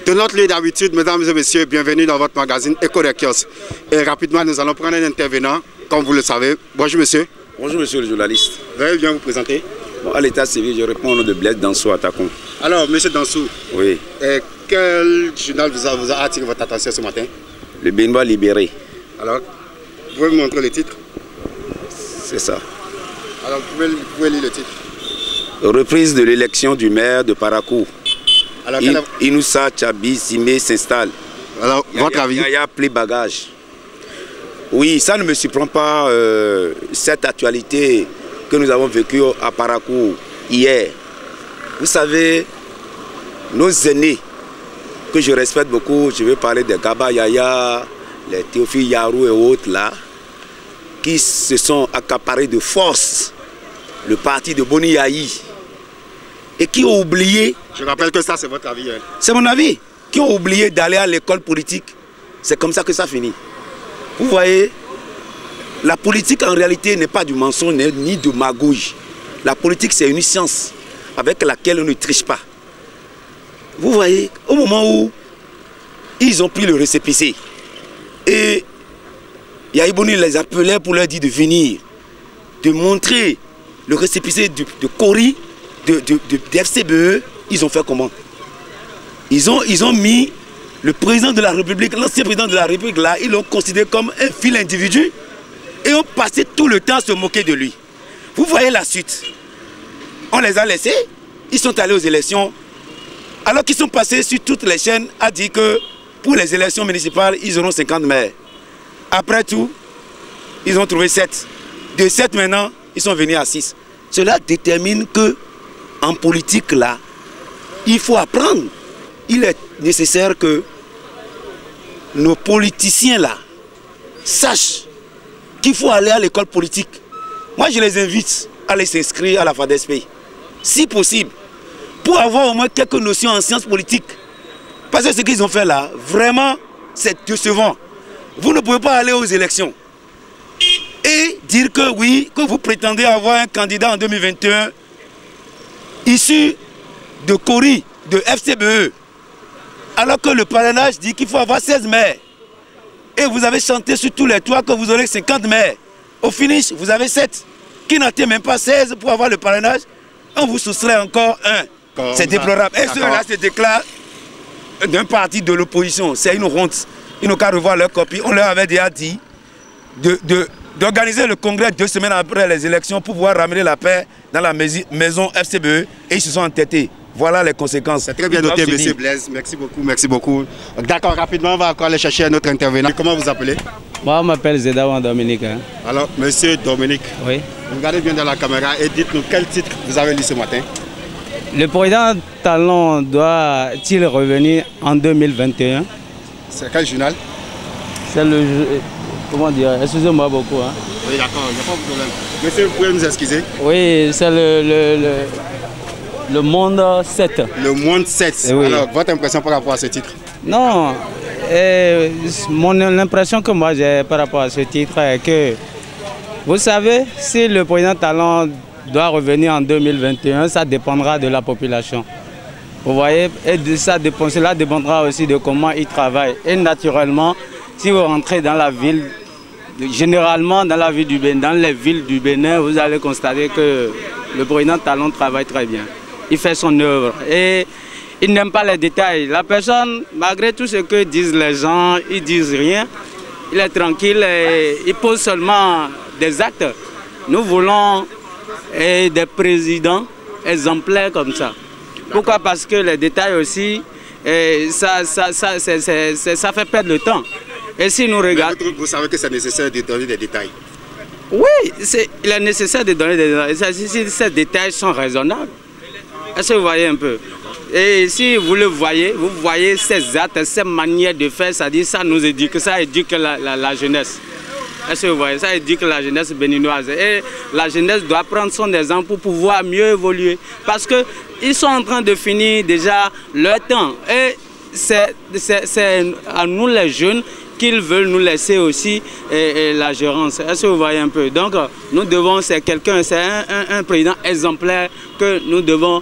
De notre lieu d'habitude, mesdames et messieurs, bienvenue dans votre magazine Écho des kiosques. Et rapidement, nous allons prendre un intervenant, comme vous le savez. Bonjour monsieur. Bonjour monsieur le journaliste. Veuillez bien vous présenter. Bon, à l'état civil, je réponds au nom de Blaise Dansou Atakon. Alors, monsieur Dansou, oui. Quel journal vous a attiré votre attention ce matin? Le Béninois libéré. Alors, vous pouvez me montrer le titre? C'est ça. Alors, vous pouvez lire le titre. Reprise de l'élection du maire de Parakou. Alors, Inoussa Tchabi Simé s'installe. Alors, votre avis? Il y a plus bagage. Oui, ça ne me surprend pas, cette actualité que nous avons vécue à Parakou hier. Vous savez, nos aînés, que je respecte beaucoup, je vais parler des Gaba Yaya, les Théophile Yarou et autres là, qui se sont accaparés de force le parti de Boni Yahi et qui ont oublié... Je rappelle que ça c'est votre avis. Hein. C'est mon avis. Qui ont oublié d'aller à l'école politique. C'est comme ça que ça finit. Vous voyez, la politique en réalité n'est pas du mensonge ni de magouille. La politique c'est une science avec laquelle on ne triche pas. Vous voyez, au moment où ils ont pris le récépissé et Yahibouni les appelait pour leur dire de venir, de montrer le récépissé de Kori, de FCBE, ils ont fait comment? Ils ont mis le président de la République, l'ancien président de la République là, ils l'ont considéré comme un vil individu et ont passé tout le temps à se moquer de lui. Vous voyez la suite. On les a laissés, ils sont allés aux élections, alors qu'ils sont passés sur toutes les chaînes à dire que pour les élections municipales, ils auront 50 maires. Après tout, ils ont trouvé 7. De 7 maintenant, ils sont venus à 6. Cela détermine que en politique là, il faut apprendre. Il est nécessaire que nos politiciens là sachent qu'il faut aller à l'école politique. Moi je les invite à aller s'inscrire à la FADESP, si possible, pour avoir au moins quelques notions en sciences politiques. Parce que ce qu'ils ont fait là, vraiment, c'est décevant. Vous ne pouvez pas aller aux élections et dire que oui, que vous prétendez avoir un candidat en 2021 issu de Kori, de FCBE, alors que le parrainage dit qu'il faut avoir 16 maires. Et vous avez chanté sur tous les toits que vous aurez 50 maires. Au finish, vous avez 7, qui n'atteignent même pas 16 pour avoir le parrainage. On vous soustrait encore un. C'est déplorable. Et ceux-là se déclarent d'un parti de l'opposition. C'est une honte. Ils n'ont qu'à revoir leur copie. On leur avait déjà dit d'organiser le congrès 2 semaines après les élections pour pouvoir ramener la paix dans la maison FCBE et ils se sont entêtés. Voilà les conséquences. C'est très bien noté, monsieur Blaise. Merci beaucoup, merci beaucoup. D'accord, rapidement, on va encore aller chercher un autre intervenant. Comment vous appelez? Moi, je m'appelle Zedawan Dominique. Hein. Alors, monsieur Dominique, oui. Regardez bien dans la caméra et dites-nous quel titre vous avez lu ce matin. Le président Talon doit-il revenir en 2021? C'est quel journal? C'est le... Comment dire? Excusez-moi beaucoup. Hein. Oui, d'accord, il n'y a pas de problème. Monsieur, vous pouvez nous excuser? Oui, c'est le Monde 7. Le Monde 7. Oui. Alors, votre impression par rapport à ce titre? Non, l'impression que moi j'ai par rapport à ce titre est que, vous savez, si le président Talon doit revenir en 2021, ça dépendra de la population. Vous voyez, et cela dépendra aussi de comment il travaille. Et naturellement, si vous rentrez dans la ville, généralement dans la ville du Bénin, dans les villes du Bénin, vous allez constater que le président Talon travaille très bien. Il fait son œuvre et il n'aime pas les détails. La personne, malgré tout ce que disent les gens, ils disent rien. Il est tranquille et il pose seulement des actes. Nous voulons des présidents exemplaires comme ça. Pourquoi? Parce que les détails aussi, ça fait perdre le temps. Et si nous regardons... Vous savez que c'est nécessaire de donner des détails? Oui, il est nécessaire de donner des détails. Si ces détails sont raisonnables. Est-ce que vous voyez un peu? Et si vous le voyez, vous voyez ces actes, ces manières de faire, ça dit ça nous éduque, ça éduque la jeunesse. Est-ce que vous voyez? Ça éduque la jeunesse béninoise. Et la jeunesse doit prendre son exemple pour pouvoir mieux évoluer. Parce qu'ils sont en train de finir déjà leur temps. Et c'est à nous les jeunes qu'ils veulent nous laisser aussi la gérance. Est-ce que vous voyez un peu? Donc, nous devons, c'est quelqu'un, c'est un président exemplaire que nous devons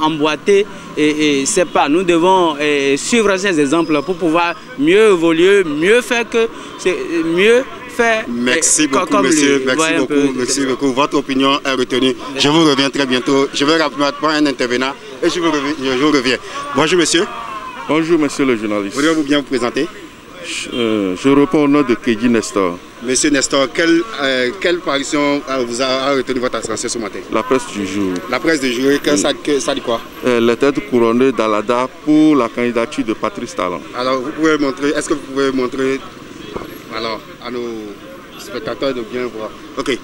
emboîter et c'est pas. Nous devons suivre ces exemples pour pouvoir mieux évoluer, mieux faire que mieux faire. Merci beaucoup, monsieur. Merci beaucoup. Votre opinion est retenue. Je vous reviens très bientôt. Je vais rapidement prendre un intervenant et je vous reviens. Bonjour, monsieur. Bonjour, monsieur le journaliste. Voulez-vous bien vous présenter? Je réponds au nom de Kedji Nestor. Monsieur Nestor, quelle parution vous a retenu votre attention ce matin? La presse du jour. La presse du jour, ça dit quoi? Les têtes couronnées d'Alada pour la candidature de Patrice Talon. Alors, vous pouvez montrer, est-ce que vous pouvez montrer alors, à nos spectateurs de bien voir? Ok,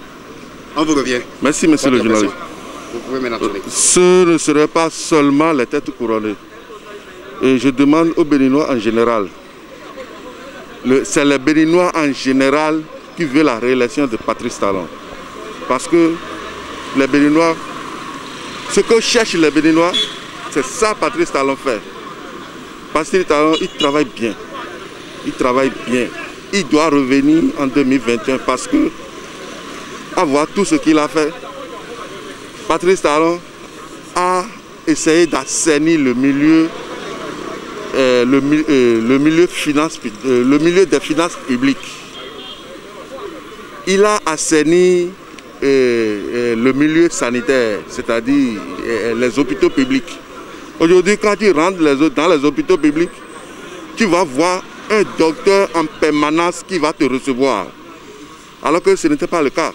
on vous revient. Merci, monsieur le journaliste. Vous pouvez maintenant tourner. Ce ne serait pas seulement les têtes couronnées. Et je demande aux Béninois en général. C'est les Béninois en général qui veulent la réélection de Patrice Talon. Parce que les Béninois, ce que cherchent les Béninois, c'est ça Patrice Talon fait. Patrice Talon, il travaille bien. Il travaille bien. Il doit revenir en 2021 parce que, à voir tout ce qu'il a fait, Patrice Talon a essayé d'assainir le milieu le milieu des finances publiques. Il a assaini le milieu sanitaire, c'est-à-dire les hôpitaux publics. Aujourd'hui, quand tu rentres dans les hôpitaux publics, tu vas voir un docteur en permanence qui va te recevoir. Alors que ce n'était pas le cas.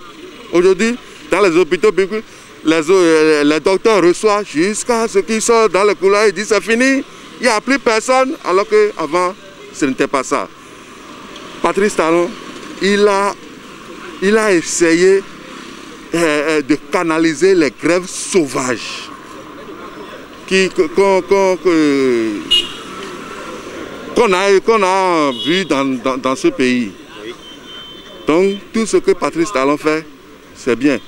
Aujourd'hui, dans les hôpitaux publics, les docteurs reçoivent jusqu'à ce qu'ils sortent dans le couloir et disent c'est fini. Il n'y a plus personne, alors qu'avant, ce n'était pas ça. Patrice Talon, il a essayé de canaliser les grèves sauvages qu'on a vues dans ce pays. Donc, tout ce que Patrice Talon fait, c'est bien.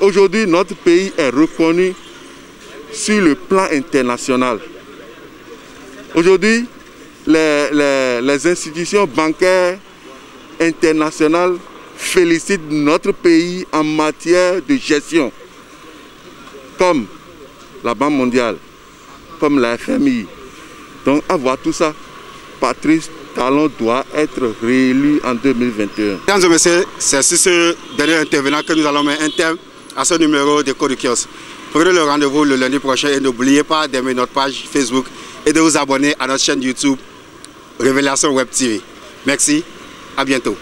Aujourd'hui, notre pays est reconnu sur le plan international. Aujourd'hui, les institutions bancaires internationales félicitent notre pays en matière de gestion, comme la Banque mondiale, comme la FMI. Donc, à voir tout ça, Patrice Talon doit être réélu en 2021. Mesdames et messieurs, c'est sur ce dernier intervenant que nous allons mettre un terme à ce numéro de Code Kiosque. Prenez le rendez-vous le lundi prochain et n'oubliez pas d'aimer notre page Facebook et de vous abonner à notre chaîne YouTube Révélation Web TV. Merci, à bientôt.